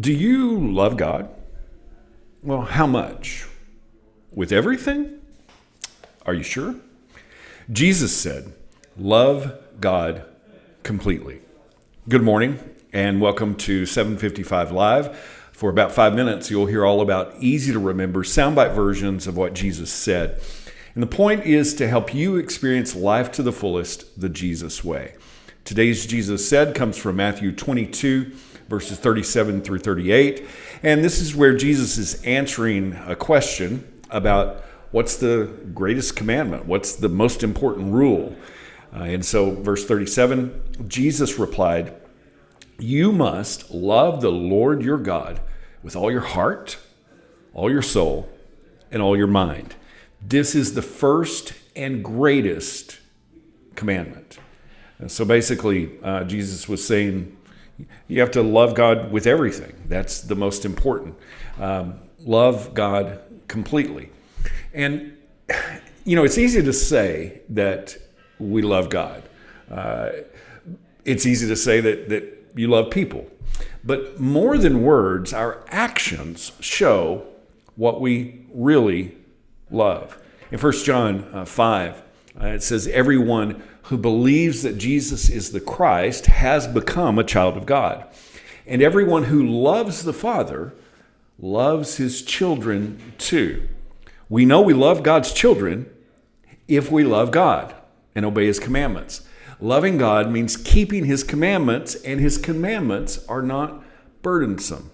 Do you love God? Well, how much? With everything? Are you sure? Jesus said, love God completely. Good morning and welcome to 755 Live. For about 5 minutes, you'll hear all about easy to remember soundbite versions of what Jesus said. And the point is to help you experience life to the fullest the Jesus way. Today's Jesus Said comes from Matthew 22, verses 37 through 38. And this is where Jesus is answering a question about what's the greatest commandment? What's the most important rule? And so verse 37, Jesus replied, "You must love the Lord your God with all your heart, all your soul, and all your mind. This is the first and greatest commandment." And so basically, Jesus was saying, you have to love God with everything. That's the most important. Love God completely. And, it's easy to say that we love God. It's easy to say that you love people. But more than words, our actions show what we really love. In 1 John 5, it says, "Everyone who believes that Jesus is the Christ has become a child of God. And everyone who loves the Father loves his children too." We know we love God's children if we love God and obey his commandments. Loving God means keeping his commandments, and his commandments are not burdensome.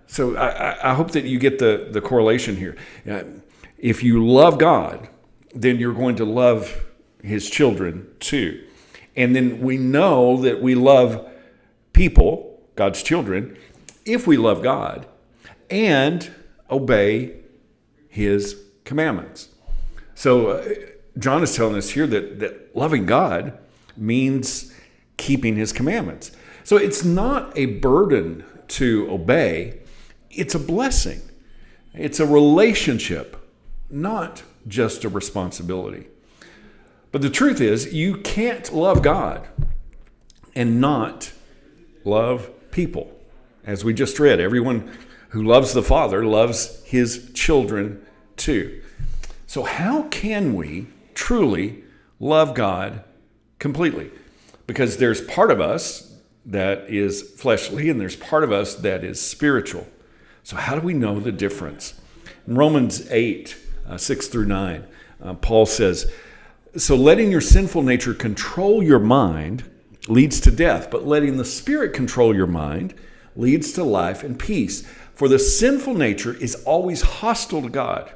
So I hope that you get the correlation here. If you love God, then you're going to love his children too. And then we know that we love people, God's children, if we love God and obey his commandments. So John is telling us here that loving God means keeping his commandments. So it's not a burden to obey. It's a blessing. It's a relationship, not just a responsibility. But the truth is, you can't love God and not love people. As we just read, everyone who loves the Father loves his children too. So how can we truly love God completely? Because there's part of us that is fleshly and there's part of us that is spiritual. So how do we know the difference? In Romans 8, 6 through 9, Paul says, "So letting your sinful nature control your mind leads to death, but letting the Spirit control your mind leads to life and peace. For the sinful nature is always hostile to God.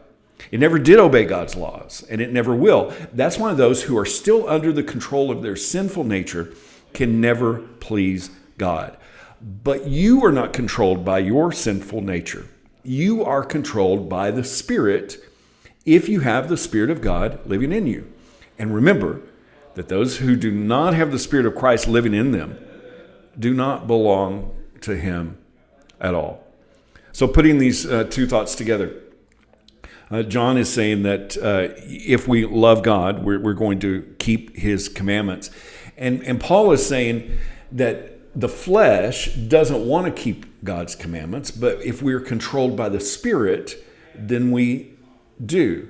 It never did obey God's laws, and it never will. That's why those who are still under the control of their sinful nature can never please God. But you are not controlled by your sinful nature. You are controlled by the Spirit if you have the Spirit of God living in you. And remember that those who do not have the Spirit of Christ living in them do not belong to him at all." So putting these two thoughts together, John is saying that if we love God, we're going to keep his commandments. And Paul is saying that the flesh doesn't want to keep God's commandments, but if we're controlled by the Spirit, then we do.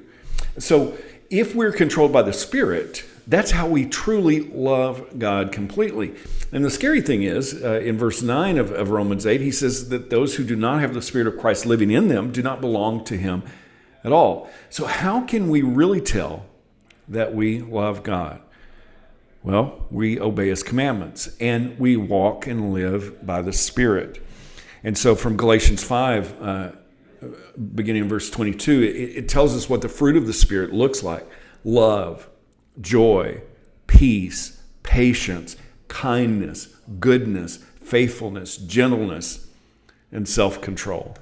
So if we're controlled by the Spirit, that's how we truly love God completely. And the scary thing is, in verse 9 of Romans 8, he says that those who do not have the Spirit of Christ living in them do not belong to him at all. So how can we really tell that we love God? Well, we obey his commandments and we walk and live by the Spirit. And so from Galatians 5, beginning in verse 22, it tells us what the fruit of the Spirit looks like: love, joy, peace, patience, kindness, goodness, faithfulness, gentleness, and self-control.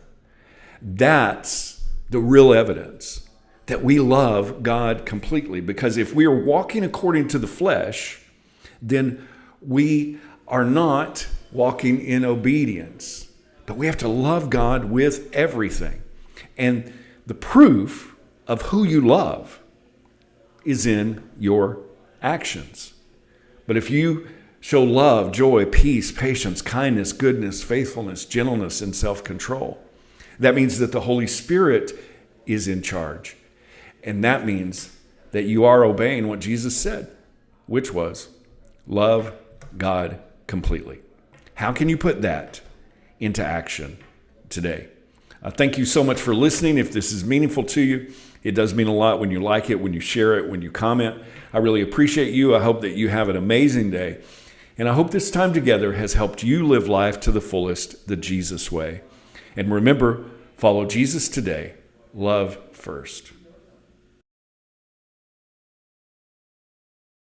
That's the real evidence that we love God completely. Because if we are walking according to the flesh, then we are not walking in obedience. But we have to love God with everything. And the proof of who you love is in your actions. But if you Show love, joy, peace, patience, kindness, goodness, faithfulness, gentleness, and self-control. That means that the Holy Spirit is in charge. And that means that you are obeying what Jesus said, which was love God completely. How can you put that into action today? Thank you so much for listening. If this is meaningful to you, it does mean a lot when you like it, when you share it, when you comment. I really appreciate you. I hope that you have an amazing day. And I hope this time together has helped you live life to the fullest, the Jesus way. And remember, follow Jesus today. Love first.